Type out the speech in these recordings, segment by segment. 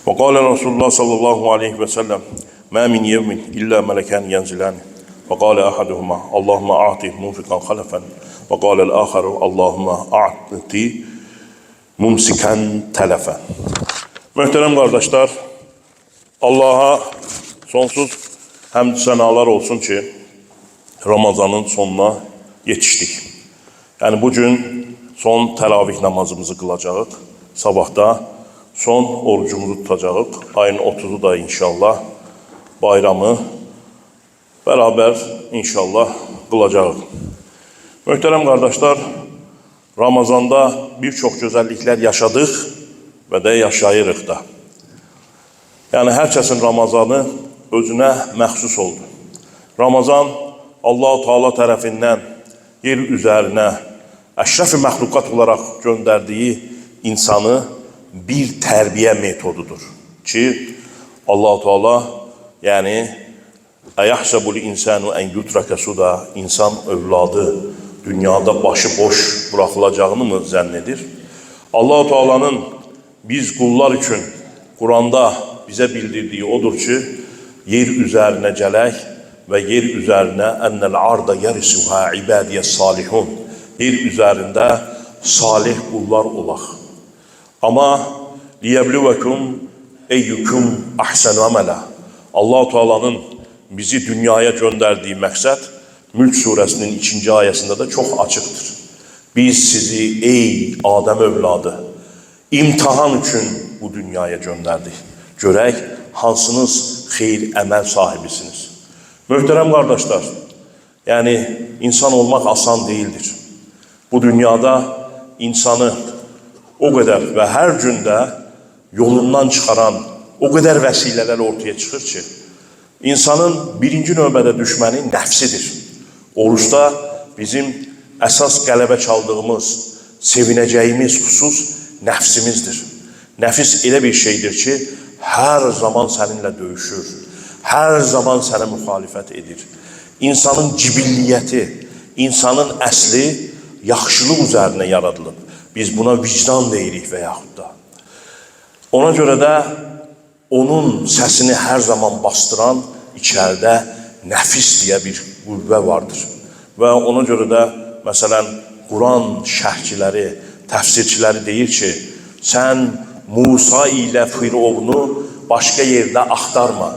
وقال رسول الله صلى الله عليه وسلم ما من يوم إلا ملكان ينزلان فقال أحدهما اللهم أعطي منفقا خلفا وقال الآخر اللهم أعطي mumsikan tələfə. Möhtərəm qardaşlar, Allaha sonsuz həmd sənalar olsun ki, Ramazanın sonuna yetişdik. Yəni bugün son təravih namazımızı qılacağıq. Sabahda son orucumuzu tutacağıq. Ayın 30'u da inşallah bayramı beraber inşallah qılacağıq. Möhtərəm qardaşlar, Ramazanda birçok güzellikler yaşadık ve de yaşayırıq da. Yani herkesin Ramazanı özüne məxsus oldu. Ramazan Allah-u Teala tərəfindən yer üzerine əşrəf-i məxluqat olarak gönderdiği insanı bir terbiye metodudur. Ki Allah-u Teala yani Əyəhsəbul insanu en yutraka suda, insan övladı dünyada başı boş bırakılacağını mı zənnedir? Allah-u Teala'nın biz kullar için Kur'an'da bize bildirdiği odur ki, yer üzerine gələk ve yer üzerine ennel arda yerisuha ibadiye salihun, yer üzerinde salih kullar olaq. Ama liyebluvekum eyyukum ahsenu amela. Allah-u Teala'nın bizi dünyaya gönderdiği məqsəd Mülk suresinin 2. ayesinde de çok açıktır. Biz sizi ey Adem övladı imtihan için bu dünyaya gönderdik. Görək hansınız xeyir əməl sahibisiniz. Möhtərəm kardeşler, yani insan olmak asan değildir. Bu dünyada insanı o kadar ve her günde yolundan çıkaran o kadar vesileler ortaya çıkır ki, insanın birinci növbədə düşməni nəfsidir. Oruçda bizim əsas qələbə çaldığımız, sevinəcəyimiz xüsus nəfsimizdir. Nəfis elə bir şeydir ki, hər zaman səninlə döyüşür, hər zaman sənə müxalifət edir. İnsanın cibilliyyəti, insanın əsli yaxşılıq üzərinə yaradılıb. Biz buna vicdan deyirik və yaxud da. Ona görə də onun səsini hər zaman bastıran içəridə nəfis deyə bir qüvvə vardır. Və ona görə də məsələn Quran şərhçiləri, təfsirçiləri deyir ki, sən Musa ilə Firavunu başqa yerdə axtarma.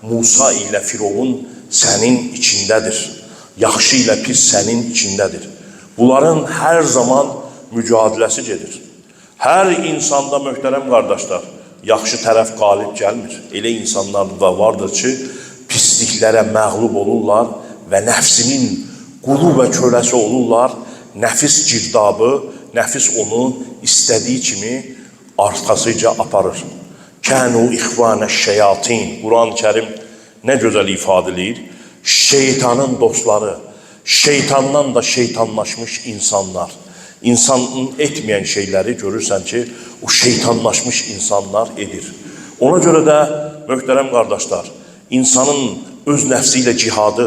Musa ilə Firavun sənin içindədir. Yaxşı ilə pis sənin içindədir. Bunların hər zaman mücadiləsi gedir. Hər insanda möhtərəm qardaşlar, yaxşı tərəf qalib gəlmir. Elə insanlar da vardır ki, pisliklərə məğlub olurlar və nəfsinin qulu və köləsi olurlar. Nəfis girdabı, nəfis onu istədiyi kimi arxasıca aparır. Kənu ixvanə şeyatin. Quran-ı Kərim nə gözəl ifadə edir. Şeytanın dostları, şeytandan da şeytanlaşmış insanlar. İnsanın etməyən şeyləri görürsən ki, o şeytanlaşmış insanlar edir. Ona görə də möhtərəm qardaşlar, İnsanın öz nəfsiyle cihadı,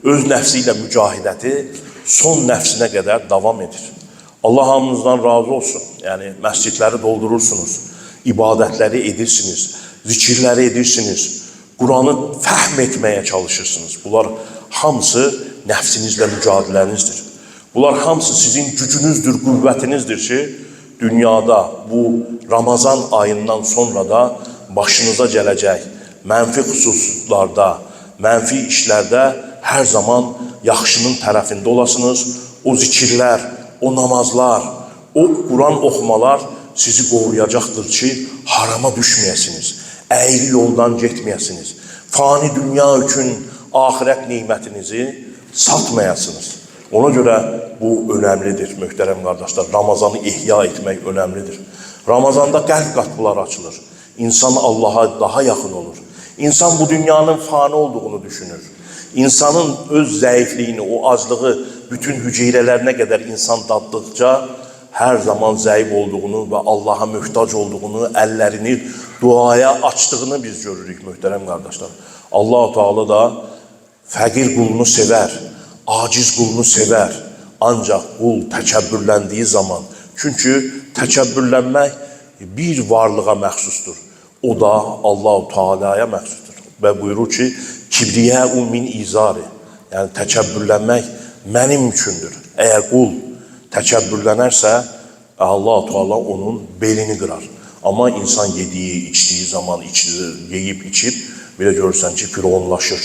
öz nəfsiyle mücahidəti son nəfsinə qədər davam edir. Allah hamınızdan razı olsun. Yəni məscidləri doldurursunuz, ibadətləri edirsiniz, zikirləri edirsiniz, Kur'an'ı fəhm etməyə çalışırsınız. Bunlar hamısı nəfsinizlə mücadilənizdir. Bunlar hamısı sizin gücünüzdür, qüvvətinizdir ki, dünyada bu Ramazan ayından sonra da başınıza gələcək mənfi xüsuslarda, mənfi işlərdə hər zaman yaxşının tərəfində olasınız. O zikirlər, o namazlar, o Quran oxumalar sizi qoruyacaqdır ki, harama düşməyəsiniz, əyri yoldan getməyəsiniz, fani dünya üçün ahirət neymətinizi satmayasınız. Ona görə bu önəmlidir, möhtərəm qardaşlar. Ramazanı ihya etmək önəmlidir. Ramazanda qəlb qapıları açılır. İnsan Allah'a daha yaxın olur. İnsan bu dünyanın fani olduğunu düşünür. İnsanın öz zəifliyini, o azlığı bütün hüceyrələrine qədər insan daddıqca hər zaman zəif olduğunu və Allah'a möhtac olduğunu, əllərini duaya açdığını biz görürük möhtərəm qardaşlar. Allah-u Teala da fəqir qulunu sevər, aciz qulunu sevər. Ancaq qul təkəbbürləndiyi zaman, çünki təkəbbürlənmək bir varlığa məxsusdur. O da Allah-u Teala'ya məxsusdur. Və buyurur ki, kibriyəu min izari. Yəni, təkəbbürlənmək mənim üçündür. Əgər qul təkəbbürlənərsə, Allah-u Teala onun belini qırar. Amma insan yediyi, içdiyi zaman, yeyib, içib, belə görürsən ki, fironlaşır,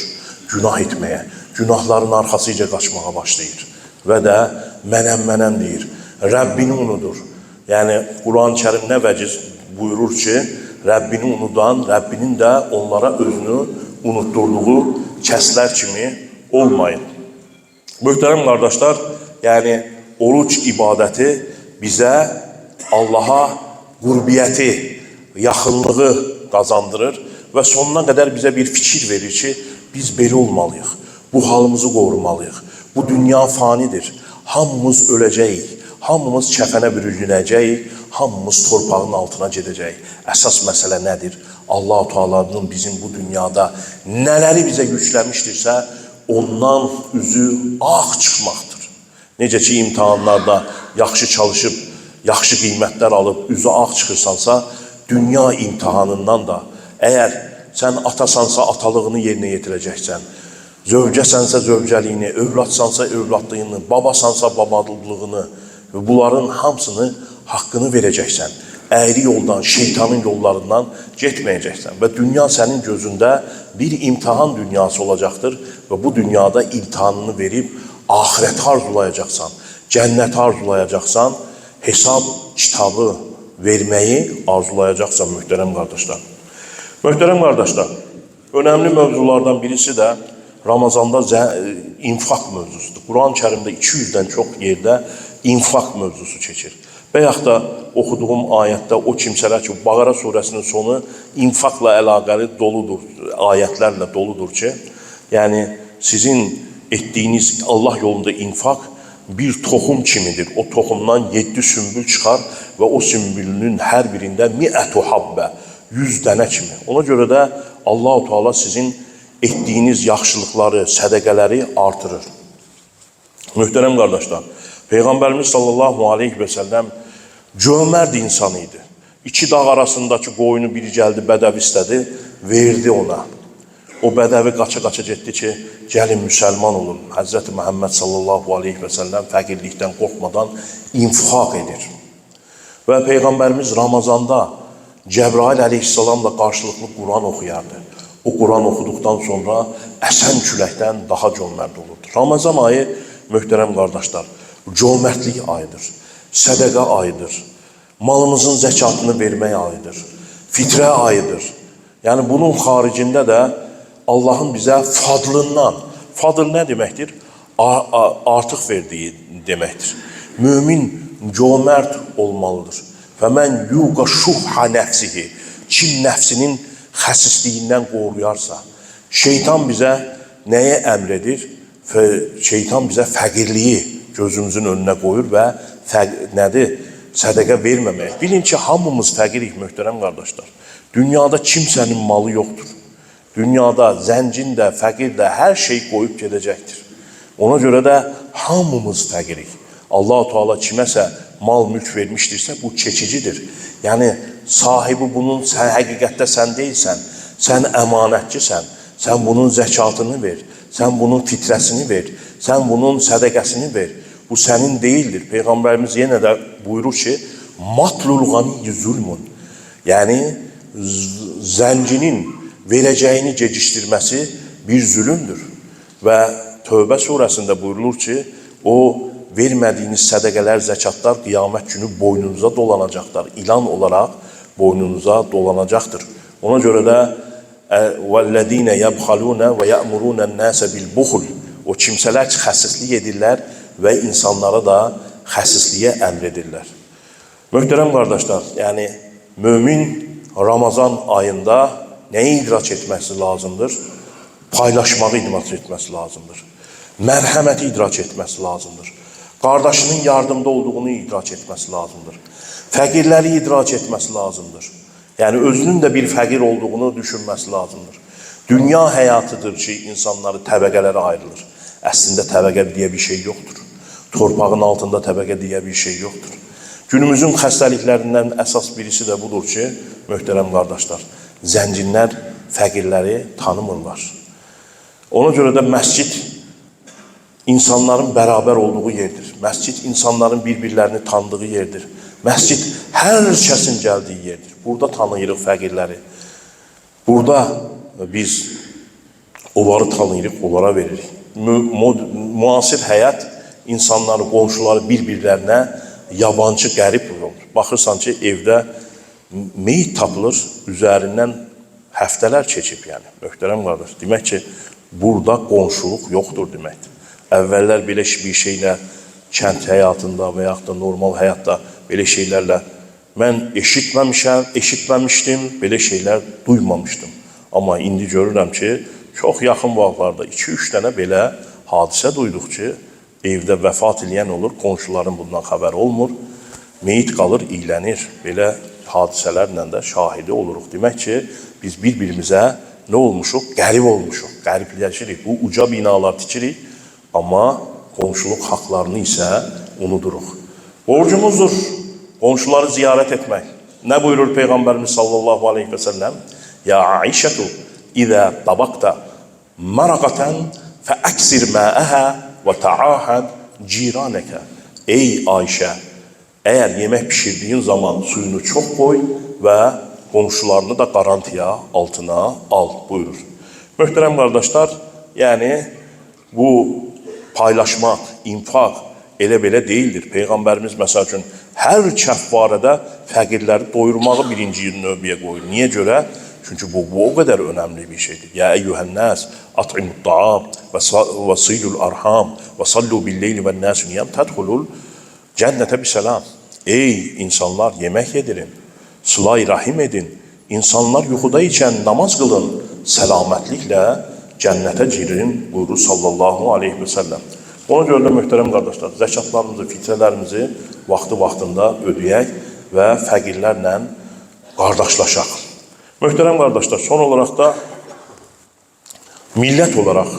günah etməyə, günahların arxasıca qaçmağa başlayır. Və də mənəm deyir, Rəbbini unudur. Yəni, Quran-ı Kərim nə vəciz buyurur ki, Rəbbini unudan, Rəbbinin də onlara özünü unutturduğu kəslər kimi olmayın. Möhtərəm qardaşlar, yəni, oruç ibadəti bizə Allaha qurbiyyəti, yaxınlığı qazandırır və sonuna qədər bizə bir fikir verir ki, biz belə olmalıyıq, bu halımızı qorumalıyıq. Bu dünya fanidir, hamımız öləcəyik, hamımız kəfənə bürünəcəyik, hamımız torpağın altına gedəcəyik. Əsas məsələ nədir? Allah-u Teala'nın bizim bu dünyada nələri bizə yükləmişdirsə, ondan üzü ağ çıxmaqdır. Necə ki, imtahanlarda yaxşı çalışıb, yaxşı qiymətlər alıb, üzü ağ çıxırsansa, dünya imtihanından da, əgər sən atasansa atalığını yerinə yetirəcəksən, zövcəsənsə zövcəliyini, övladsansa övladlığını, babasansa babalığını, bunların hamısını haqqını verəcəksən. Əyri yoldan, şeytanın yollarından getməyəcəksən. Və dünya sənin gözündə bir imtihan dünyası olacaqdır və bu dünyada imtihanını verib ahirəti arzulayacaqsan, cənnəti arzulayacaqsan, hesab kitabı verməyi arzulayacaqsan, möhtərəm qardaşlar. Möhtərəm qardaşlar, önəmli mövzulardan birisi də Ramazanda infaq mövzusudur. Quran-ı Kərimdə 200-dən çox yerdə infaq mövzusu keçir. Və yaxud da oxuduğum ayətdə o kimsələr ki, Bağara surəsinin sonu infaqla əlaqəli doludur, ayətlərlə doludur ki, yəni sizin etdiyiniz Allah yolunda infaq bir toxum kimidir. O toxumdan 7 sümbül çıxar və o sümbülünün hər birində 100 habbə, 100 dənə kimi. Ona görə də Allah-u Teala sizin etdiyiniz yaxşılıqları, sədəqələri artırır. Möhtərəm qardaşlar, Peyğəmbərimiz sallallahu aleyhi və səlləm cömərd insan idi. İki dağ arasındakı qoyunu biri gəldi, bədəvi istədi, verdi ona. O bədəvi qaça-qaça getdi ki, gəlin müsəlman olun. Həzrəti Məhəmməd sallallahu aleyhi və səlləm fəqirlikdən qorxmadan infaq edir. Və Peyğəmbərimiz Ramazanda Cəbrail əleyhissalamla qarşılıqlı Quran oxuyardı. O Quran oxuduqdan sonra əsən küləkdən daha cömərd olurdu. Ramazan ayı, möhtərəm qardaşlar, cömərdlik ayıdır, sədəqə ayıdır, malımızın zəkatını vermək ayıdır, fitrə ayıdır. Yəni bunun xaricində də Allahın bizə fadlından, fadl nə deməkdir? Artıq verdiyi deməkdir. Mümin cömərd olmalıdır. Və mən yuqa şuhha nəfsihi, kim nəfsinin xəsisliyindən qoruyarsa, şeytan bizə nəyə əmr edir? Şeytan bizə fəqirliyi gözümüzün önünə qoyur və nədir? Sədəqə verməmək. Bilin ki, hamımız fəqirik, möhtərəm qardaşlar. Dünyada kimsənin malı yoxdur. Dünyada zəncin də, fəqir də hər şey qoyub gedəcəkdir. Ona görə də hamımız fəqirik. Allah-u Teala kiməsə mal mülk vermişdirsə, bu keçicidir. Yəni, sahibi bunun həqiqətdə sən deyilsən, sən əmanətçisən, sən bunun zəkatını ver, sən bunun fitrəsini ver, sən bunun sədəqəsini ver. Bu sənin deyildir. Peyğəmbərimiz yenə də buyurur ki, matlul ğaniyyi zulmun. Yəni, zəncinin verəcəyini gecişdirməsi bir zülümdür. Və Tövbə surəsində buyurulur ki, o vermədiyiniz sədəqələr, zəkatlar qiyamət günü boynunuza dolanacaqlar. İlan olaraq boynunuza dolanacaqdır. Ona görə də وَالَّذ۪ينَ يَبْخَلُونَ وَيَأْمُرُونَ النَّاسَ بِالْبُخُلِ O kimsələr ki, xəsislik edirlər və insanlara da xəsisliyə əmr edirlər. Möhtərəm qardaşlar, yəni mömin Ramazan ayında nəyi idrak etməsi lazımdır? Paylaşmağı idrak etməsi lazımdır. Mərhəməti idrak etməsi lazımdır. Qardaşının yardımda olduğunu idrak etməsi lazımdır. Fəqirləri idrak etməsi lazımdır. Yəni, özünün də bir fəqir olduğunu düşünməsi lazımdır. Dünya həyatıdır ki, insanları təbəqələrə ayrılır. Əslində təbəqə deyə bir şey yoxdur. Torpağın altında təbəqə deyə bir şey yoxdur. Günümüzün xəstəliklərindən əsas birisi də budur ki, möhtərəm qardaşlar, zənginlər fəqirləri tanımırlar. Ona görə də məscid insanların bərabər olduğu yerdir. Məscid insanların bir-birlərini tanıdığı yerdir. Məscid hər kəsin gəldiyi yerdir. Burada tanıyırıq fəqirləri. Burada biz onları tanıyırıq, onlara veririk. Müasir həyat insanları, qonşuları bir-birlərinə yabancı, qərib olur. Baxırsan ki, evdə meyit tapılır, üzərindən həftələr keçib, yəni. Möhtərəm qardaş, demək ki, burada qonşuluq yoxdur deməkdir. Əvvəllər belə bir şeylə, kənd həyatında və yaxud da normal həyatda belə şeylərlə mən eşitməmişdim, belə şeylər duymamışdım. Amma indi görürəm ki, çox yaxın vaxtlarda 2-3 dənə belə hadisə duyduq ki, evdə vəfat eləyən olur, qonşuların bundan xəbər olmur, meyit qalır, iylənir. Belə hadisələrlə də şahidi oluruq. Demək ki, biz bir-birimizə nə olmuşuq? Qərib olmuşuq, qəribləşirik. Bu uca binalar tikirik, amma qonşuluq haqlarını isə unuduruq. Borcumuzdur qonşuları ziyarət etmək. Nə buyurur Peyğəmbərimiz sallallahu aleyhi və səlləm? Ya Aişətu, İzə tabaqda maraqətən fəəksir məəhə və təahəd ciranəkə. Ey Ayşə, əgər yemək pişirdiyin zaman suyunu çox qoy və qonşularını da qarantiya altına al, buyurur. Möhtərəm qardaşlar, yəni bu paylaşmaq, infaq elə-belə deyildir. Peyğəmbərimiz məsəl üçün hər kəffarədə fəqirləri doyurmağı birinci növbəyə qoyur. Niyə görə? Çünki bu o qədər önəmli bir şeydir. Ya eyyuhən-nas, at'imut-ta'am və silul arham və sallu bil-leyli və-n-nas niyam tədxulul cənnətə bisalam. Ey insanlar, yemək yedirin, sıla-i rahim edin. İnsanlar yuxuda ikən namaz qılın, səlamətliklə cənnətə girin, buyurur sallallahu aleyhi və səlləm. Ona görə də möhtərəm qardaşlar, zəkatlarımızı, fitrələrimizi vaxtında ödəyək və fəqirlərlə qardaşlaşaq. Möhtərəm qardaşlar, son olaraq da millət olaraq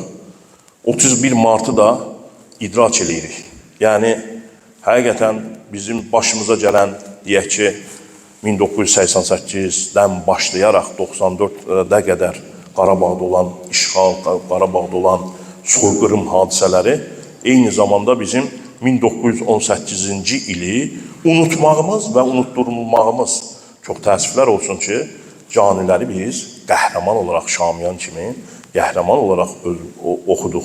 31 Martı da idrak edirik. Yəni, həqiqətən bizim başımıza gələn, deyək ki, 1988-dən başlayaraq 94-də qədər Qarabağda olan işğal, Qarabağda olan soyqırım hadisələri eyni zamanda bizim 1918-ci ili unutmağımız və unutturulmağımız. Çox təəssüflər olsun ki, caniləri biz qəhrəman olaraq Şamiyan kimi qəhrəman olaraq oxuduq.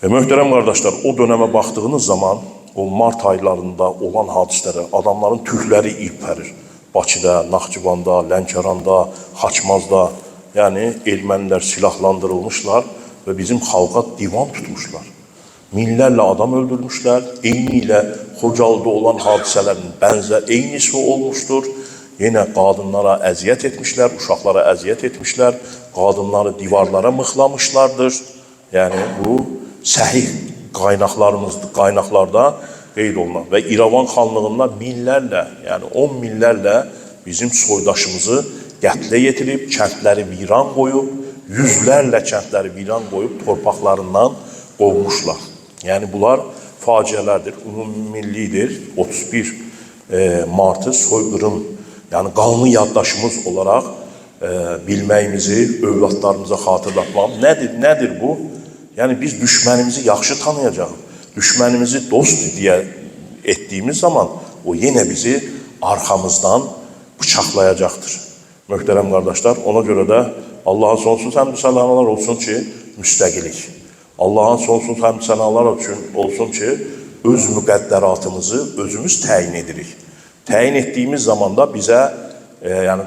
Möhtərəm qardaşlar, o dönəmə baxdığınız zaman o mart aylarında olan hadisələrə adamların tükləri irpərir. Bakıda, Naxçıvanda, Lənkəranda, Xaçmazda, yəni ermənilər silahlandırılmışlar və bizim xalqa divan tutmuşlar. Minlərlə adam öldürmüşlər, eyni ilə Xocalda olan hadisələrin eynisi olmuşdur. Yenə qadınlara əziyyət etmişlər, uşaqlara əziyyət etmişlər, qadınları divarlara mıxlamışlardır. Yəni bu səhih qaynaqlarda qeyd olunan və İrəvan xanlığında minlərlə, yəni 10 minlərlə bizim soydaşımızı qətlə yetirib, kəndləri viran qoyub, yüzlərlə kəndləri viran qoyub, torpaqlarından qovmuşlar. Yəni bunlar faciələrdir, ümummillidir. 31 Martı soyqırım, yəni qanlı yaddaşımız olaraq bilməyimizi, övladlarımıza xatırlatmam. Nədir bu? Yəni biz düşmənimizi yaxşı tanıyacaq. Düşmənimizi dost deyə etdiyimiz zaman o yenə bizi arxamızdan bıçaqlayacaqdır. Möhtərəm qardaşlar, ona görə də Allah'a sonsuz həmd sənalar olsun ki, müstəqilik. Allah'a sonsuz həmd sənalar olsun ki, öz müqəddəratımızı özümüz təyin edirik. Təyin etdiyimiz zaman da bizə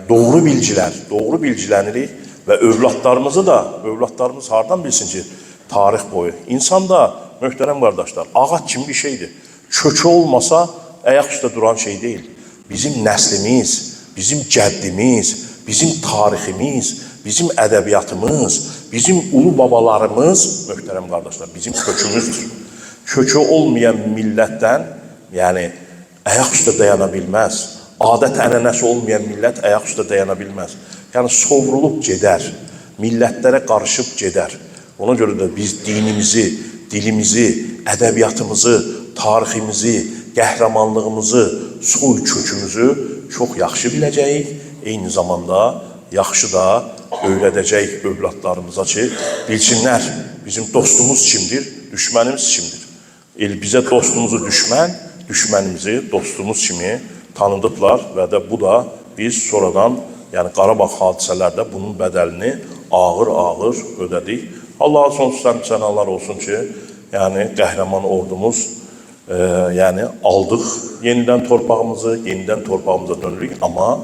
doğru bilgilənirik və övladlarımız hardan bilsin ki, tarix boyu. İnsan da, möhtərəm qardaşlar, ağac kimi bir şeydir. Kökü olmasa, ayaq üstə duran şey deyil. Bizim nəslimiz, bizim gəddimiz, bizim tariximiz, bizim ədəbiyyatımız, bizim ulu babalarımız, möhtərəm qardaşlar, bizim kökümüzdür. Kökü olmayan millətdən, yəni, ayaq üstə dayana bilməz. Adət ənənəsi olmayan millət ayaq üstə dayana bilməz. Yəni, sovrulub gedər, millətlərə qarışıb gedər. Ona görə də biz dinimizi, dilimizi, ədəbiyyatımızı, tariximizi, qəhrəmanlığımızı, soy kökümüzü çox yaxşı biləcəyik. eyni zamanda yaxşı da öyrədəcək övladlarımıza ki, bilsinlər bizim dostumuz kimdir, düşmənimiz kimdir. Bizə dostumuzu düşmən, düşmənimizi dostumuz kimi tanıdıblar və də bu da biz sonradan, yəni Qarabağ hadisələrdə bunun bədəlini ağır-ağır ödədik. Allah'a sonsuz sənalar olsun ki, yəni qəhrəman ordumuz, yəni aldıq yenidən torpağımıza dönürük, amma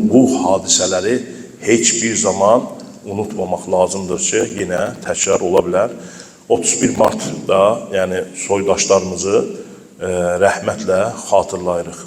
bu hadisələri heç bir zaman unutmamaq lazımdır ki, yenə təkrar ola bilər. 31 Martda yəni soydaşlarımızı rəhmətlə xatırlayırıq.